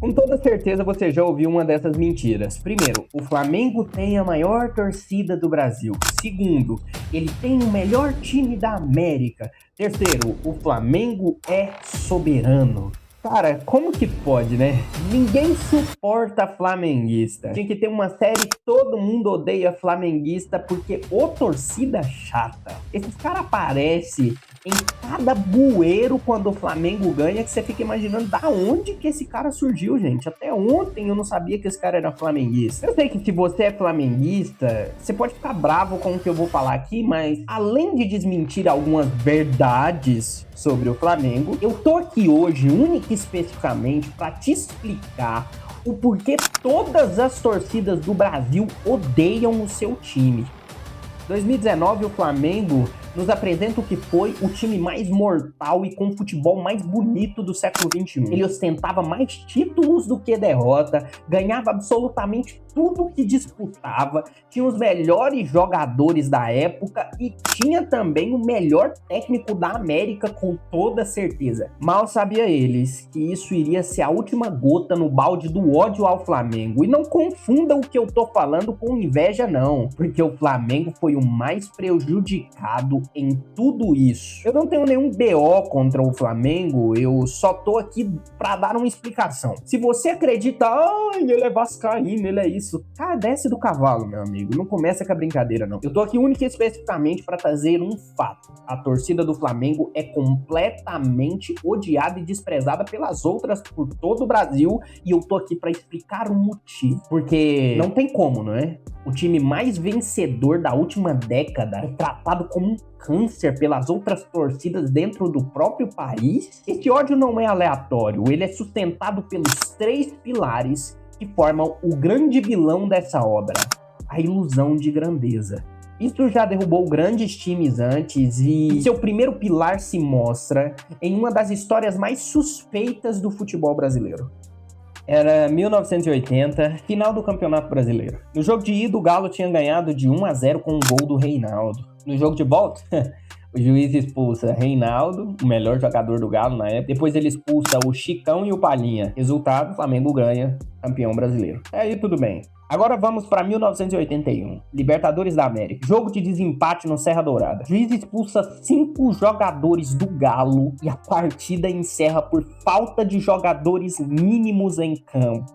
Com toda certeza você já ouviu uma dessas mentiras. Primeiro, o Flamengo tem a maior torcida do Brasil. Segundo, ele tem o melhor time da América. Terceiro, o Flamengo é soberano. Cara, como que pode, né? Ninguém suporta flamenguista. Tinha que ter uma série Todo Mundo Odeia Flamenguista porque ô torcida chata. Esses caras aparecem em cada bueiro quando o Flamengo ganha que você fica imaginando da onde que esse cara surgiu, gente. Até ontem eu não sabia que esse cara era flamenguista. Eu sei que se você é flamenguista, você pode ficar bravo com o que eu vou falar aqui, mas além de desmentir algumas verdades sobre o Flamengo, eu tô aqui hoje, única e especificamente, para te explicar o porquê todas as torcidas do Brasil odeiam o seu time. 2019, o Flamengo nos apresenta o que foi o time mais mortal e com o futebol mais bonito do século XXI. Ele ostentava mais títulos do que derrota, ganhava absolutamente tudo que disputava, tinha os melhores jogadores da época e tinha também o melhor técnico da América, com toda certeza. Mal sabia eles que isso iria ser a última gota no balde do ódio ao Flamengo. E não confunda o que eu tô falando com inveja não, porque o Flamengo foi o mais prejudicado em tudo isso. Eu não tenho nenhum BO contra o Flamengo, eu só tô aqui pra dar uma explicação. Se você acredita, ele é vascaíno, ele é isso, cara, desce do cavalo, meu amigo, não começa com a brincadeira não. Eu tô aqui única e especificamente pra trazer um fato. A torcida do Flamengo é completamente odiada e desprezada pelas outras por todo o Brasil e eu tô aqui pra explicar o motivo. Porque não tem como, não é? O time mais vencedor da última década é tratado como um câncer pelas outras torcidas dentro do próprio país. Esse ódio não é aleatório, ele é sustentado pelos três pilares que formam o grande vilão dessa obra: a ilusão de grandeza. Isso já derrubou grandes times antes e seu primeiro pilar se mostra em uma das histórias mais suspeitas do futebol brasileiro. Era 1980, final do Campeonato Brasileiro. No jogo de ida, o Galo tinha ganhado de 1-0 com um gol do Reinaldo. No jogo de volta, o juiz expulsa Reinaldo, o melhor jogador do Galo na época. Depois ele expulsa o Chicão e o Palhinha. Resultado, o Flamengo ganha, campeão brasileiro. Aí tudo bem. Agora vamos para 1981, Libertadores da América. Jogo de desempate no Serra Dourada. O juiz expulsa 5 jogadores do Galo e a partida encerra por falta de jogadores mínimos em campo.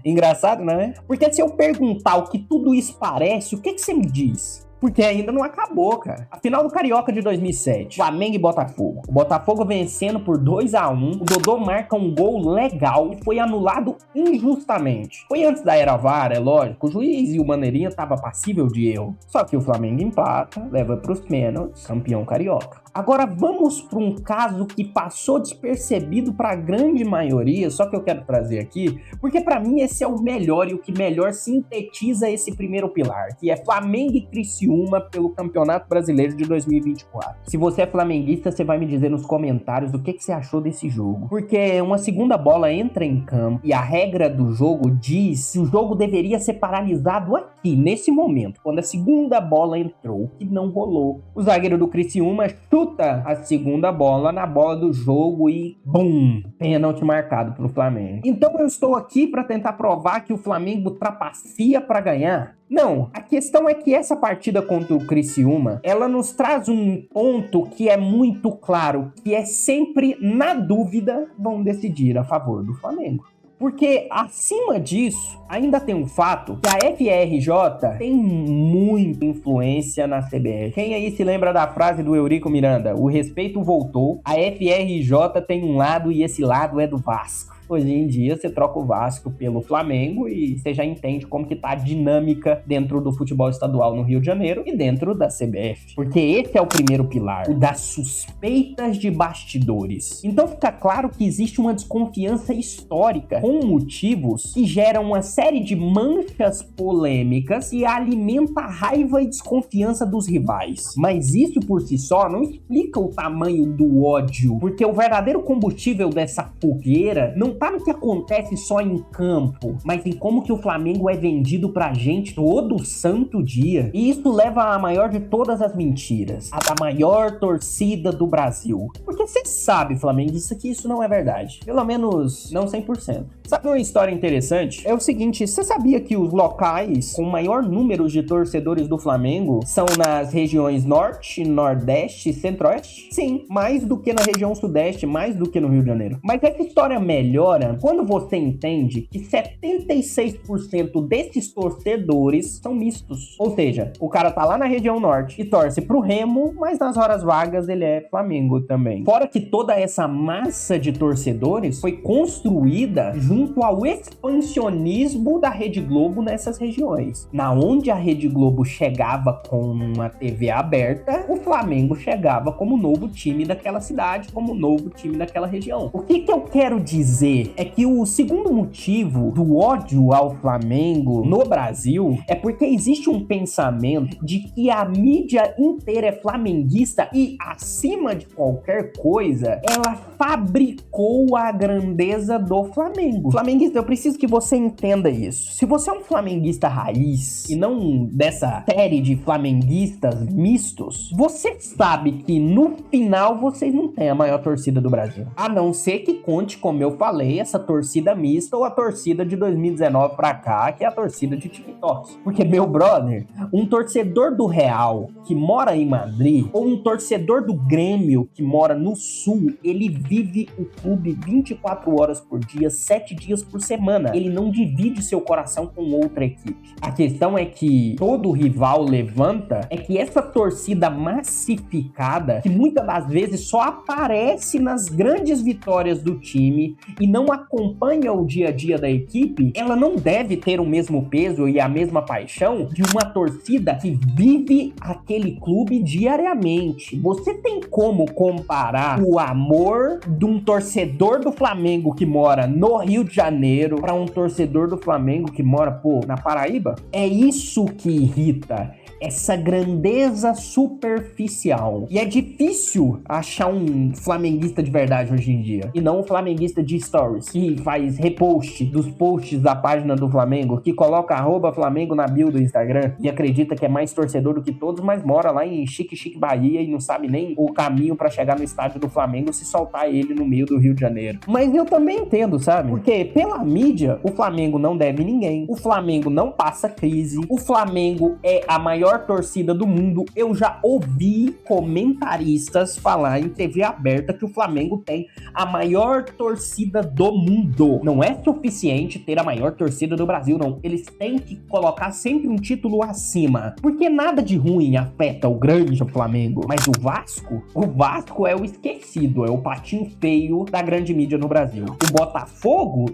Engraçado, não é? Porque se eu perguntar o que tudo isso parece, o que você me diz? Porque ainda não acabou, cara. A final do Carioca de 2007, Flamengo e Botafogo. O Botafogo vencendo por 2-1. O Dodô marca um gol legal e foi anulado injustamente. Foi antes da era VAR, é lógico. O juiz e o Maneirinha estavam passível de erro. Só que o Flamengo empata, leva pros pênaltis, campeão carioca. Agora vamos para um caso que passou despercebido para a grande maioria, só que eu quero trazer aqui, porque para mim esse é o melhor e o que melhor sintetiza esse primeiro pilar, que é Flamengo e Criciúma pelo Campeonato Brasileiro de 2024. Se você é flamenguista, você vai me dizer nos comentários o que você achou desse jogo. Porque uma segunda bola entra em campo e a regra do jogo diz que o jogo deveria ser paralisado aqui, nesse momento, quando a segunda bola entrou, que não rolou. O zagueiro do Criciúma chuta a segunda bola na bola do jogo e bum, pênalti marcado pro Flamengo. Então eu estou aqui para tentar provar que o Flamengo trapaceia para ganhar? Não, a questão é que essa partida contra o Criciúma, ela nos traz um ponto que é muito claro, que é sempre, na dúvida, vão decidir a favor do Flamengo. Porque, acima disso, ainda tem um fato que a FRJ tem muita influência na CBF. Quem aí se lembra da frase do Eurico Miranda? O respeito voltou, a FRJ tem um lado e esse lado é do Vasco. Hoje em dia, você troca o Vasco pelo Flamengo e você já entende como que tá a dinâmica dentro do futebol estadual no Rio de Janeiro e dentro da CBF. Porque esse é o primeiro pilar, o das suspeitas de bastidores. Então fica claro que existe uma desconfiança histórica com com motivos que geram uma série de manchas polêmicas e alimenta a raiva e desconfiança dos rivais. Mas isso por si só não explica o tamanho do ódio, porque o verdadeiro combustível dessa fogueira não tá no que acontece só em campo, mas em como que o Flamengo é vendido pra gente todo santo dia. E isso leva à maior de todas as mentiras, a da maior torcida do Brasil. Porque você sabe, flamenguista, que isso não é verdade. Pelo menos não 100%. Sabe uma história interessante? É o seguinte, você sabia que os locais com maior número de torcedores do Flamengo são nas regiões Norte, Nordeste e Centro-Oeste? Sim, mais do que na região Sudeste, mais do que no Rio de Janeiro. Mas essa história melhora quando você entende que 76% desses torcedores são mistos. Ou seja, o cara tá lá na região Norte e torce pro Remo, mas nas horas vagas ele é Flamengo também. Fora que toda essa massa de torcedores foi construída junto ao expansionismo da Rede Globo nessas regiões. Na onde a Rede Globo chegava com uma TV aberta, o Flamengo chegava como novo time daquela cidade, como novo time daquela região. O que eu quero dizer é que o segundo motivo do ódio ao Flamengo no Brasil é porque existe um pensamento de que a mídia inteira é flamenguista e, acima de qualquer coisa, ela fabricou a grandeza do Flamengo. Flamenguista, eu preciso que você entenda isso. Se você é um flamenguista raiz e não dessa série de flamenguistas mistos, você sabe que no final vocês não têm a maior torcida do Brasil. A não ser que conte, como eu falei, essa torcida mista ou a torcida de 2019 pra cá, que é a torcida de TikTok. Porque, meu brother, um torcedor do Real que mora em Madrid ou um torcedor do Grêmio que mora no Sul, ele vive o clube 24 horas por dia, 7 dias por semana. Ele não divide seu coração com outra equipe. A questão é que todo rival levanta é que essa torcida massificada, que muitas das vezes só aparece nas grandes vitórias do time e não acompanha o dia a dia da equipe, ela não deve ter o mesmo peso e a mesma paixão de uma torcida que vive aquele clube diariamente. Você tem como comparar o amor de um torcedor do Flamengo que mora no Rio de Janeiro para um torcedor do Flamengo que mora, na Paraíba? É isso que irrita. Essa grandeza superficial. E é difícil achar um flamenguista de verdade hoje em dia. E não um flamenguista de stories, que faz repost dos posts da página do Flamengo, que coloca @Flamengo na bio do Instagram e acredita que é mais torcedor do que todos, mas mora lá em Chique Bahia e não sabe nem o caminho pra chegar no estádio do Flamengo se soltar ele no meio do Rio de Janeiro. Mas eu também entendo, sabe? Porque pela mídia, o Flamengo não deve ninguém. O Flamengo não passa crise. O Flamengo é a maior torcida do mundo. Eu já ouvi comentaristas falar em TV aberta que o Flamengo tem a maior torcida do mundo. Não é suficiente ter a maior torcida do Brasil, não. Eles têm que colocar sempre um título acima, porque nada de ruim afeta o grande Flamengo. Mas o Vasco é o esquecido, é o patinho feio da grande mídia no Brasil. O Botafogo,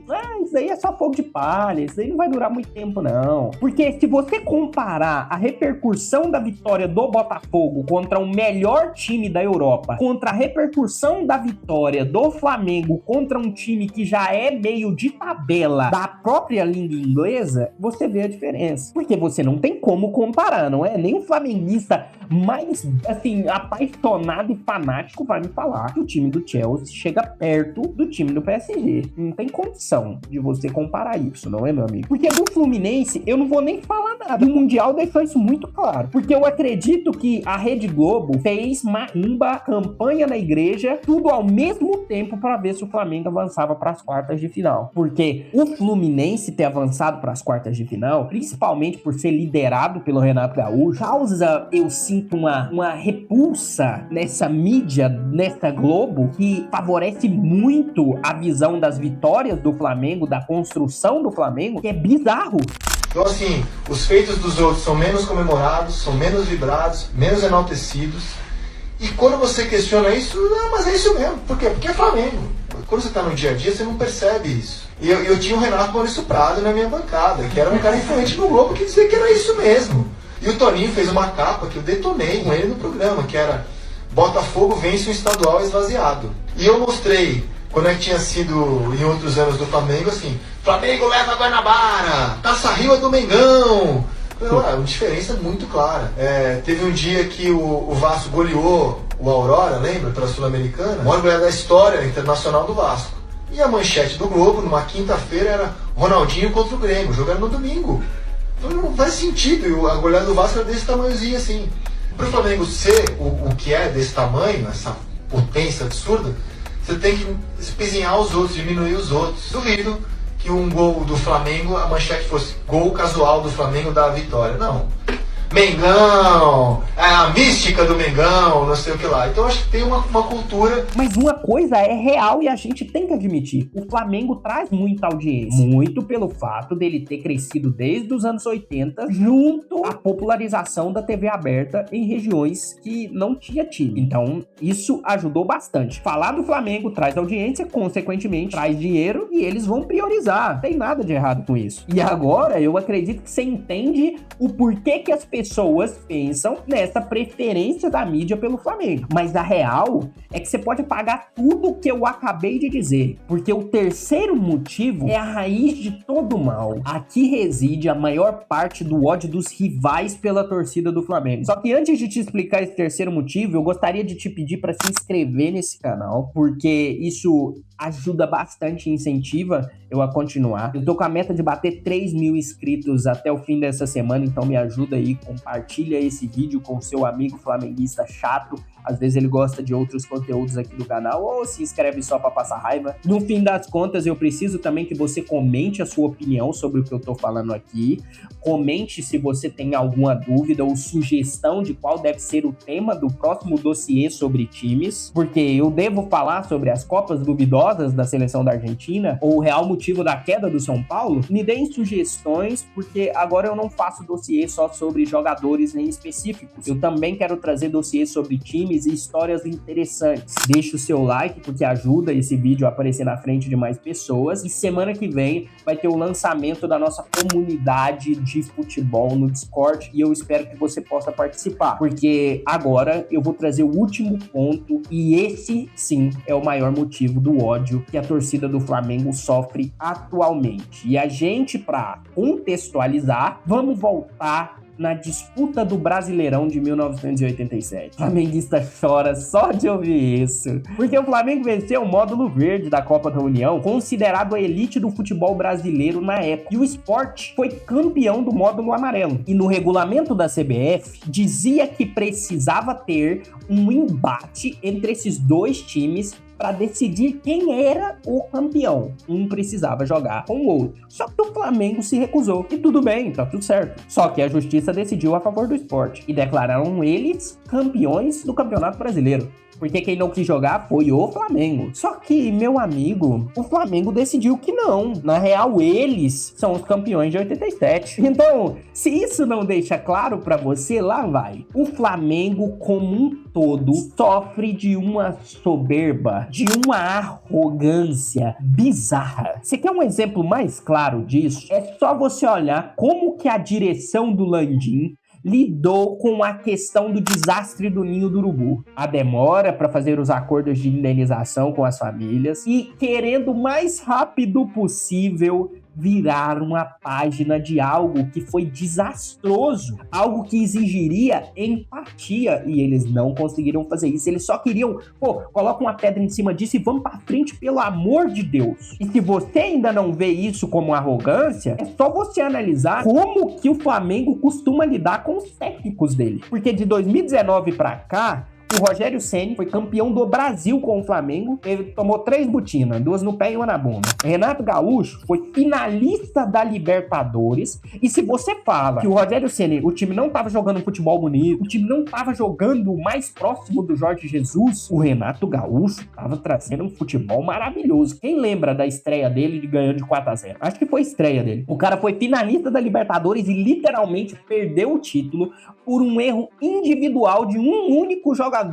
isso aí é só fogo de palha, isso aí não vai durar muito tempo, não. Porque se você comparar a repercussão da vitória do Botafogo contra o melhor time da Europa, contra a repercussão da vitória do Flamengo contra um time que já é meio de tabela da própria língua inglesa, você vê a diferença. Porque você não tem como comparar, não é? Nem um flamenguista mais, assim, apaixonado e fanático vai me falar que o time do Chelsea chega perto do time do PSG. Não tem condição de você comparar isso, não é, meu amigo? Porque do Fluminense, eu não vou nem falar nada. O Mundial deixou isso muito claro. Porque eu acredito que a Rede Globo fez marrumba, campanha na igreja, tudo ao mesmo tempo para ver se o Flamengo avançava para as quartas de final. Porque o Fluminense ter avançado para as quartas de final, principalmente por ser liderado pelo Renato Gaúcho, causa, eu sinto, uma repulsa nessa mídia, nessa Globo, que favorece muito a visão das vitórias do Flamengo, da construção do Flamengo, que é bizarro. Então, assim, os feitos dos outros são menos comemorados, são menos vibrados, menos enaltecidos. E quando você questiona isso, mas é isso mesmo. Por quê? Porque é Flamengo. Quando você está no dia a dia, você não percebe isso. E eu tinha o Renato Maurício Prado na minha bancada, que era um cara influente no Globo, que dizia que era isso mesmo. E o Toninho fez uma capa que eu detonei com ele no programa, que era Botafogo vence um estadual esvaziado. E eu mostrei Quando é que tinha sido em outros anos do Flamengo, assim, Flamengo leva a Guanabara, Taça Rio é do Mengão. Uma diferença muito clara. Teve um dia que o Vasco goleou o Aurora, lembra? Pela Sul-Americana. O maior goleador da história internacional do Vasco. E a manchete do Globo, numa quinta-feira, era Ronaldinho contra o Grêmio, jogando no domingo. Então não faz sentido. E a goleada do Vasco era desse tamanhozinho assim. Para o Flamengo ser o que é desse tamanho, essa potência absurda, você tem que espizinhar os outros, diminuir os outros. Duvido que um gol do Flamengo, a manchete fosse gol casual do Flamengo da vitória. Não. Mengão, a mística do Mengão, não sei o que lá. Então acho que tem uma cultura. Mas uma coisa é real e a gente tem que admitir. O Flamengo traz muita audiência. Muito pelo fato dele ter crescido desde os anos 80, junto à popularização da TV aberta em regiões que não tinha time. Então isso ajudou bastante. Falar do Flamengo traz audiência, consequentemente traz dinheiro e eles vão priorizar. Não tem nada de errado com isso. E agora eu acredito que você entende o porquê que as pessoas pensam nessa preferência da mídia pelo Flamengo. Mas a real é que você pode pagar tudo que eu acabei de dizer, porque o terceiro motivo é a raiz de todo o mal. Aqui reside a maior parte do ódio dos rivais pela torcida do Flamengo. Só que antes de te explicar esse terceiro motivo, eu gostaria de te pedir para se inscrever nesse canal, porque isso ajuda bastante e incentiva eu a continuar. Eu tô com a meta de bater 3.000 inscritos até o fim dessa semana, então me ajuda aí, compartilha esse vídeo com seu amigo flamenguista chato. Às vezes ele gosta de outros conteúdos aqui do canal, ou se inscreve só pra passar raiva. No fim das contas, eu preciso também que você comente a sua opinião sobre o que eu tô falando aqui. Comente se você tem alguma dúvida ou sugestão de qual deve ser o tema do próximo dossiê sobre times, porque eu devo falar sobre as Copas duvidosas da seleção da Argentina, ou o real motivo da queda do São Paulo. Me deem sugestões, porque agora eu não faço dossiê só sobre jogadores em específicos. Eu também quero trazer dossiês sobre times e histórias interessantes. Deixa o seu like, porque ajuda esse vídeo a aparecer na frente de mais pessoas. E semana que vem vai ter o lançamento da nossa comunidade de futebol no Discord, e eu espero que você possa participar, porque agora eu vou trazer o último ponto, e esse sim é o maior motivo do ódio que a torcida do Flamengo sofre atualmente. E a gente, para contextualizar, vamos voltar na disputa do Brasileirão de 1987. O flamenguista chora só de ouvir isso, porque o Flamengo venceu o módulo verde da Copa da União, considerado a elite do futebol brasileiro na época, e o Sport foi campeão do módulo amarelo. E no regulamento da CBF dizia que precisava ter um embate entre esses dois times para decidir quem era o campeão. Um precisava jogar com o outro. Só que o Flamengo se recusou. E tudo bem, tá tudo certo. Só que a justiça decidiu a favor do Sport e declararam eles campeões do Campeonato Brasileiro. Porque quem não quis jogar foi o Flamengo. Só que, meu amigo, o Flamengo decidiu que não. Na real, eles são os campeões de 87. Então, se isso não deixa claro pra você, lá vai. O Flamengo, como um todo, sofre de uma soberba, de uma arrogância bizarra. Você quer um exemplo mais claro disso? É só você olhar como que a direção do Landim lidou com a questão do desastre do Ninho do Urubu. A demora para fazer os acordos de indenização com as famílias e querendo o mais rápido possível virar uma página de algo que foi desastroso, algo que exigiria empatia, e eles não conseguiram fazer isso. Eles só queriam, coloca uma pedra em cima disso e vamos pra frente, pelo amor de Deus. E se você ainda não vê isso como arrogância, é só você analisar como que o Flamengo costuma lidar com os técnicos dele. Porque de 2019 pra cá, o Rogério Ceni foi campeão do Brasil com o Flamengo. Ele tomou 3 botinas, 2 no pé e 1 na bunda. Renato Gaúcho foi finalista da Libertadores. E se você fala que o Rogério Ceni, o time não tava jogando um futebol bonito, o time não tava jogando o mais próximo do Jorge Jesus, o Renato Gaúcho tava trazendo um futebol maravilhoso. Quem lembra da estreia dele de ganhando de 4-0? Acho que foi a estreia dele. O cara foi finalista da Libertadores e literalmente perdeu o título por um erro individual de um único jogador.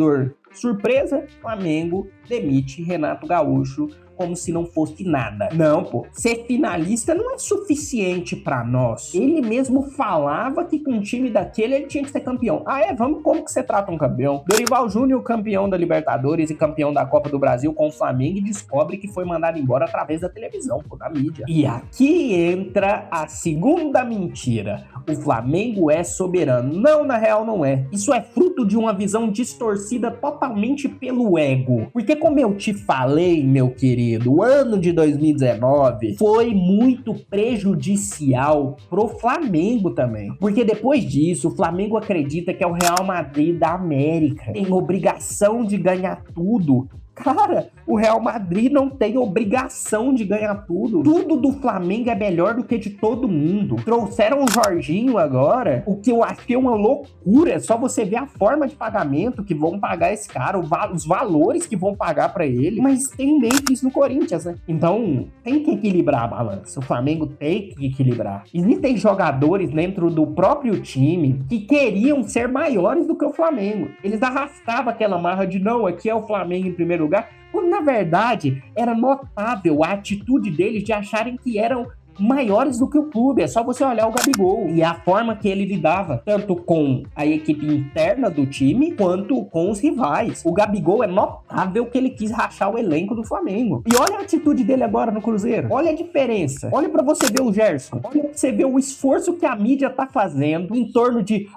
Surpresa, Flamengo demite Renato Gaúcho como se não fosse nada. Não, pô, ser finalista não é suficiente pra nós. Ele mesmo falava que com um time daquele ele tinha que ser campeão. Ah, vamos, como que você trata um campeão? Dorival Júnior, campeão da Libertadores e campeão da Copa do Brasil com o Flamengo, e descobre que foi mandado embora através da televisão, pô, da mídia. E aqui entra a segunda mentira. O Flamengo é soberano. Não, na real não é. Isso é fruto de uma visão distorcida totalmente pelo ego. Porque como eu te falei, meu querido, o ano de 2019 foi muito prejudicial pro Flamengo também. Porque depois disso, o Flamengo acredita que é o Real Madrid da América. Tem obrigação de ganhar tudo. Cara, o Real Madrid não tem obrigação de ganhar tudo. Tudo do Flamengo é melhor do que de todo mundo. Trouxeram o Jorginho agora, o que eu achei uma loucura. É só você ver a forma de pagamento que vão pagar esse cara, os valores que vão pagar pra ele. Mas tem Memphis no Corinthians, né? Então, tem que equilibrar a balança. O Flamengo tem que equilibrar. Existem jogadores dentro do próprio time que queriam ser maiores do que o Flamengo. Eles arrastavam aquela marra de não, aqui é o Flamengo em primeiro lugar, quando na verdade era notável a atitude deles de acharem que eram maiores do que o clube. É só você olhar o Gabigol e a forma que ele lidava tanto com a equipe interna do time quanto com os rivais. O Gabigol é notável que ele quis rachar o elenco do Flamengo. E olha a atitude dele agora no Cruzeiro. Olha a diferença. Olha pra você ver o Gerson. Olha pra você ver o esforço que a mídia tá fazendo em torno de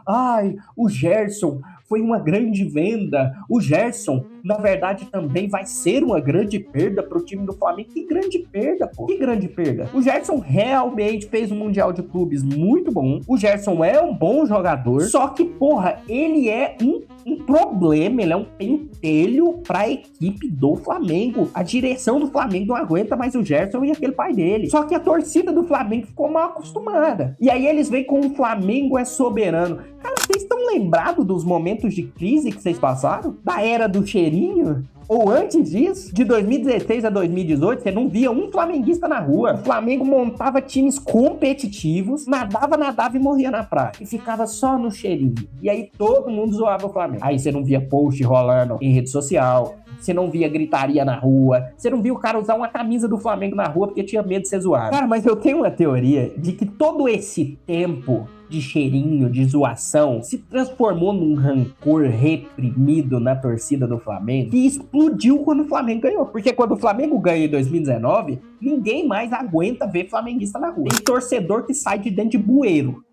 o Gerson foi uma grande venda. O Gerson, na verdade, também vai ser uma grande perda pro time do Flamengo. Que grande perda, pô. Que grande perda. O Gerson realmente fez um Mundial de Clubes muito bom. O Gerson é um bom jogador. Só que, porra, ele é um problema. Ele é um pentelho pra equipe do Flamengo. A direção do Flamengo não aguenta mais o Gerson e aquele pai dele. Só que a torcida do Flamengo ficou mal acostumada. E aí eles veem como o Flamengo é soberano. Cara, vocês estão lembrados dos momentos de crise que vocês passaram? Da era do cheirinho? Ou antes disso, de 2016 a 2018, você não via um flamenguista na rua. O Flamengo montava times competitivos, nadava e morria na praia. E ficava só no cheirinho. E aí todo mundo zoava o Flamengo. Aí você não via post rolando em rede social, você não via gritaria na rua, você não via o cara usar uma camisa do Flamengo na rua porque tinha medo de ser zoado. Cara, mas eu tenho uma teoria de que todo esse tempo de cheirinho, de zoação, se transformou num rancor reprimido na torcida do Flamengo que explodiu quando o Flamengo ganhou. Porque quando o Flamengo ganha em 2019, ninguém mais aguenta ver flamenguista na rua. Tem torcedor que sai de dentro de bueiro.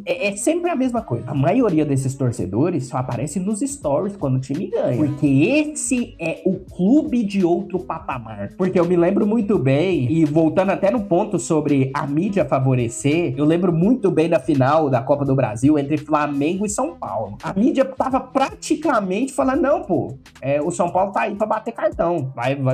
É sempre a mesma coisa. A maioria desses torcedores só aparece nos stories quando o time ganha. Porque esse é o clube de outro patamar. Porque eu me lembro muito bem, e voltando até no ponto sobre a mídia favorecer, eu lembro muito bem da final da Copa do Brasil entre Flamengo e São Paulo. A mídia tava praticamente falando, não, pô, o São Paulo tá aí pra bater cartão.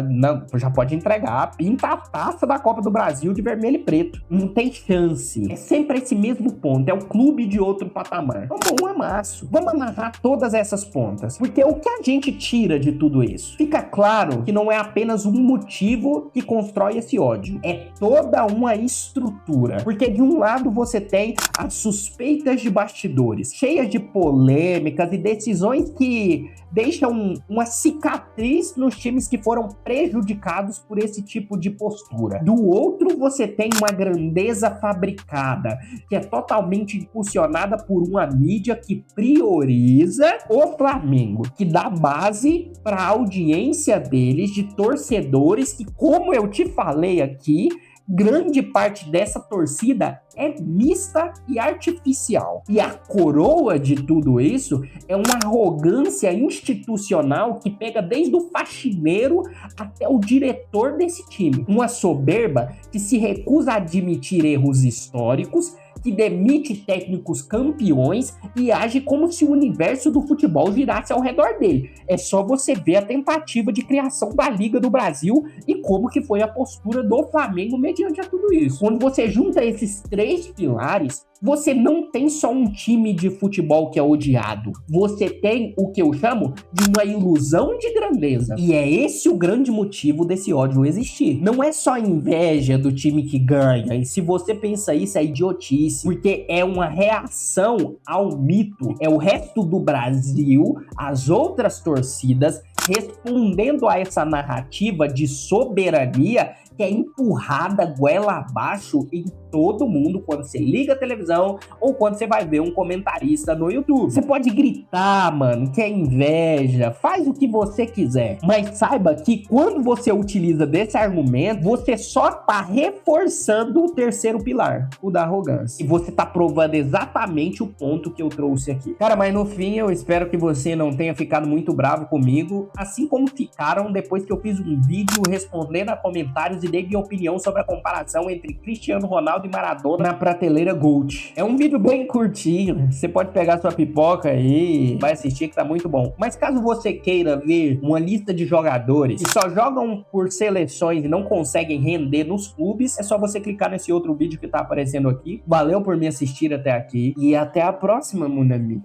Não, já pode entregar. Pinta a taça da Copa do Brasil de vermelho e preto. Não tem chance. É sempre esse mesmo ponto. É o clube de outro patamar. Então, bom, um amasso. Vamos amarrar todas essas pontas. Porque o que a gente tira de tudo isso? Fica claro que não é apenas um motivo que constrói esse ódio. É toda uma estrutura. Porque de um lado você tem as suspeitas de bastidores, cheias de polêmicas e decisões que deixam uma cicatriz nos times que foram prejudicados por esse tipo de postura. Do outro, você tem uma grandeza fabricada, que é totalmente impulsionada por uma mídia que prioriza o Flamengo, que dá base para a audiência deles, de torcedores que, como eu te falei aqui, grande parte dessa torcida é mista e artificial. E a coroa de tudo isso é uma arrogância institucional que pega desde o faxineiro até o diretor desse time. Uma soberba que se recusa a admitir erros históricos, que demite técnicos campeões e age como se o universo do futebol girasse ao redor dele. É só você ver a tentativa de criação da Liga do Brasil e como que foi a postura do Flamengo mediante a tudo isso. Quando você junta esses três pilares, você não tem só um time de futebol que é odiado. Você tem o que eu chamo de uma ilusão de grandeza. E é esse o grande motivo desse ódio existir. Não é só inveja do time que ganha. E se você pensa isso, é idiotice. Porque é uma reação ao mito. É o resto do Brasil, as outras torcidas, respondendo a essa narrativa de soberania que é empurrada goela abaixo em todo mundo quando você liga a televisão ou quando você vai ver um comentarista no YouTube. Você pode gritar, mano, que é inveja, faz o que você quiser, mas saiba que quando você utiliza desse argumento, você só tá reforçando o terceiro pilar, o da arrogância. E você tá provando exatamente o ponto que eu trouxe aqui. Cara, mas no fim eu espero que você não tenha ficado muito bravo comigo, assim como ficaram depois que eu fiz um vídeo respondendo a comentários e dei minha opinião sobre a comparação entre Cristiano Ronaldo e Maradona na prateleira GOAT. É um vídeo bem curtinho, você pode pegar sua pipoca aí e vai assistir que tá muito bom. Mas caso você queira ver uma lista de jogadores que só jogam por seleções e não conseguem render nos clubes, é só você clicar nesse outro vídeo que tá aparecendo aqui. Valeu por me assistir até aqui e até a próxima, mon ami.